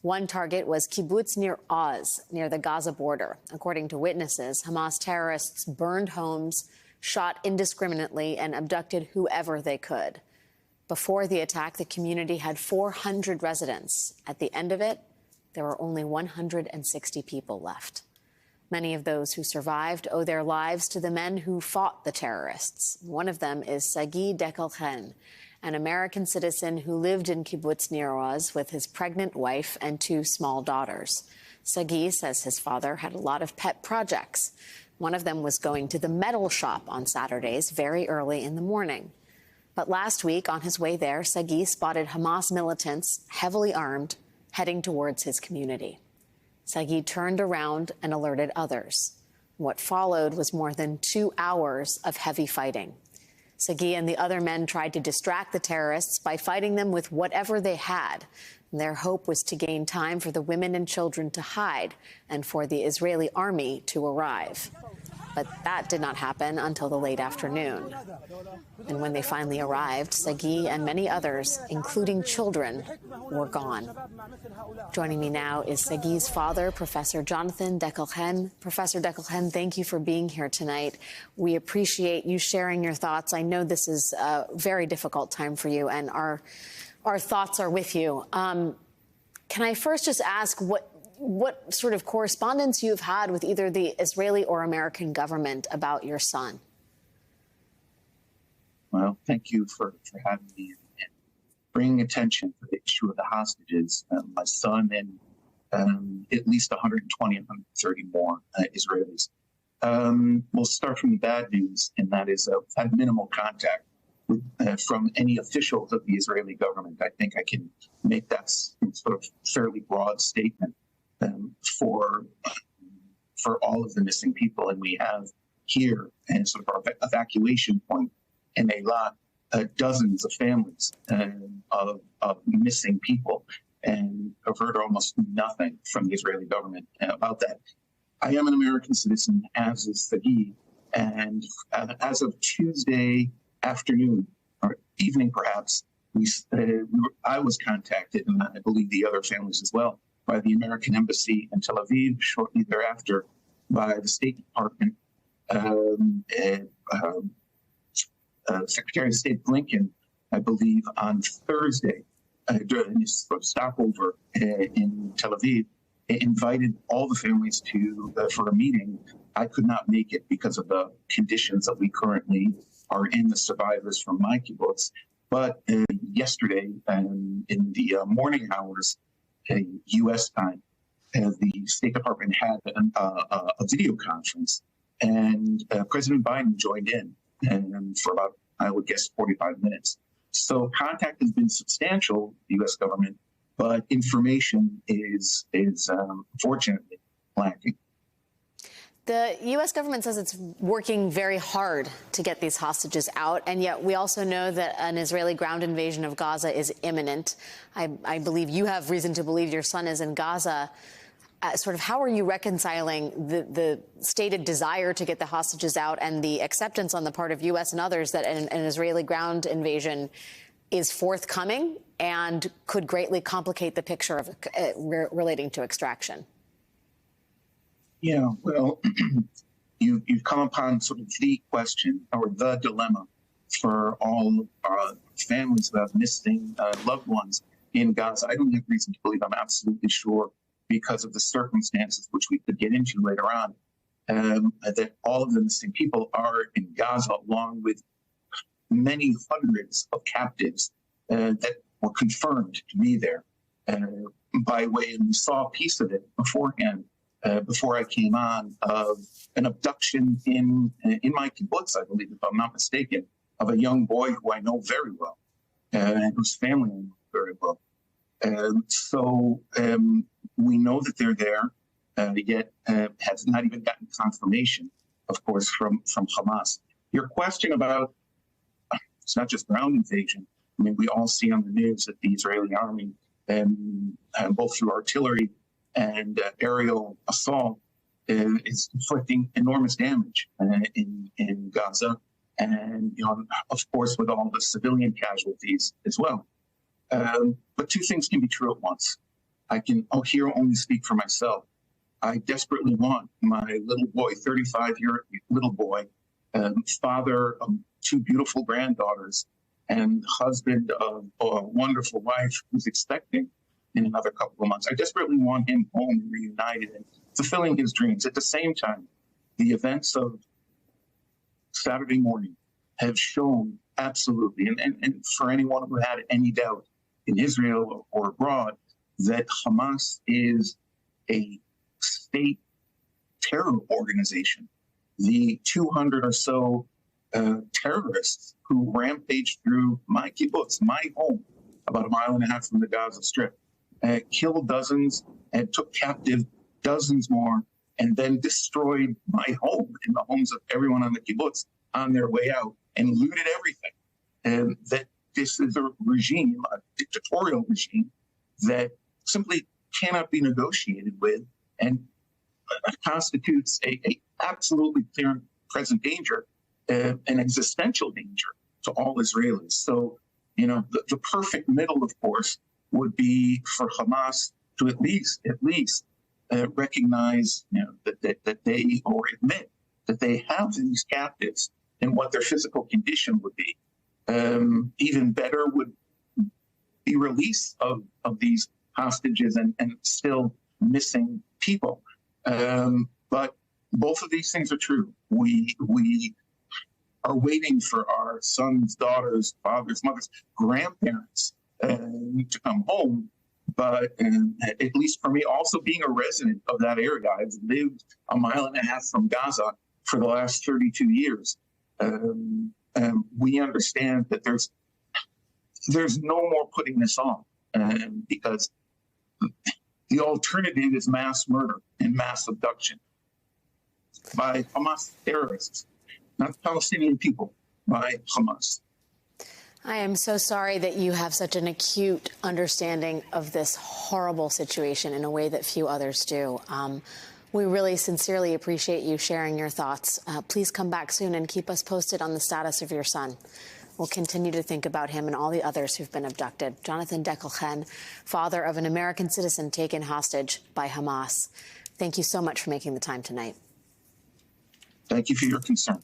One target was kibbutz Nir Oz, near the Gaza border. According to witnesses, Hamas terrorists burned homes, shot indiscriminately, and abducted whoever they could. Before the attack, the community had 400 residents. At the end of it, there were only 160 people left. Many of those who survived owe their lives to the men who fought the terrorists. One of them is Sagi Dekelchen, an American citizen who lived in kibbutz Nir Oz with his pregnant wife and two small daughters. Sagi says his father had a lot of pet projects. One of them was going to the metal shop on Saturdays very early in the morning. But last week, on his way there, Sagi spotted Hamas militants, heavily armed, heading towards his community. Sagi turned around and alerted others. What followed was more than 2 hours of heavy fighting. Sagi and the other men tried to distract the terrorists by fighting them with whatever they had. Their hope was to gain time for the women and children to hide and for the Israeli army to arrive. But that did not happen until the late afternoon. And when they finally arrived, Sagi and many others, including children, were gone. Joining me now is Sagi's father, Professor Jonathan Dekelchen. Professor Dekelchen, thank you for being here tonight. We appreciate you sharing your thoughts. I know this is a very difficult time for you, and our thoughts are with you. Can I first just ask what sort of correspondence you've had with either the Israeli or American government about your son? Well, thank you for having me and bringing attention to the issue of the hostages. My son and at least 120, 130 more Israelis. We'll start from the bad news, and that is I've had minimal contact with, from any officials of the Israeli government. I think I can make that sort of fairly broad statement for all of the missing people. And we have here, and sort of our evacuation point in Eilat, dozens of families of missing people, and I've heard almost nothing from the Israeli government about that. I am an American citizen, as is Sagi, and as of Tuesday afternoon or evening, perhaps, I was contacted, and I believe the other families as well, by the American Embassy in Tel Aviv, shortly thereafter by the State Department, Secretary of State Blinken, I believe, on Thursday, during his stopover in Tel Aviv, invited all the families to for a meeting. I could not make it because of the conditions that we currently are in, the survivors from my kibbutz. But yesterday, in the morning hours, U.S. time, the State Department had a video conference, and President Biden joined in, and for about, I would guess, 45 minutes. So contact has been substantial, the U.S. government, but information is unfortunately lacking. The U.S. government says it's working very hard to get these hostages out, and yet we also know that an Israeli ground invasion of Gaza is imminent. I believe you have reason to believe your son is in Gaza. Sort of how are you reconciling the stated desire to get the hostages out and the acceptance on the part of U.S. and others that an Israeli ground invasion is forthcoming and could greatly complicate the picture of relating to extraction? Yeah, well, you've come upon sort of the question or the dilemma for all families who have missing loved ones in Gaza. I don't have reason to believe, I'm absolutely sure, because of the circumstances which we could get into later on, that all of the missing people are in Gaza, along with many hundreds of captives that were confirmed to be there by way, and we saw a piece of it beforehand, before I came on, of an abduction in my kibbutz, I believe, if I'm not mistaken, of a young boy who I know very well, and whose family I know very well. So we know that they're there, yet have not even gotten confirmation, of course, from Hamas. Your question about, it's not just ground invasion. I mean, we all see on the news that the Israeli army, both through artillery and aerial assault, is inflicting enormous damage in Gaza, and of course with all the civilian casualties as well. But two things can be true at once. I can here only speak for myself. I desperately want my little boy, 35-year little boy, father of two beautiful granddaughters, and husband of a wonderful wife who's expecting in another couple of months. I desperately want him home and reunited and fulfilling his dreams. At the same time, the events of Saturday morning have shown absolutely, and for anyone who had any doubt in Israel or abroad, that Hamas is a state terror organization. The 200 or so terrorists who rampaged through my kibbutz, my home, about a mile and a half from the Gaza Strip, killed dozens and took captive dozens more, and then destroyed my home and the homes of everyone on the kibbutz on their way out and looted everything. And that this is a regime, a dictatorial regime, that simply cannot be negotiated with and constitutes a absolutely clear and present danger, an existential danger to all Israelis. So, the perfect middle, of course, would be for Hamas to at least recognize, that they, or admit that they have these captives and what their physical condition would be. Even better would be release of these hostages and still missing people. But both of these things are true. We are waiting for our sons, daughters, fathers, mothers, grandparents to come home. But at least for me, also being a resident of that area, I've lived a mile and a half from Gaza for the last 32 years. We understand that there's no more putting this on, because the alternative is mass murder and mass abduction by Hamas terrorists, not Palestinian people, by Hamas. I am so sorry that you have such an acute understanding of this horrible situation in a way that few others do. We really sincerely appreciate you sharing your thoughts. Please come back soon and keep us posted on the status of your son. We'll continue to think about him and all the others who've been abducted. Jonathan Dekelchen, father of an American citizen taken hostage by Hamas. Thank you so much for making the time tonight. Thank you for your concern.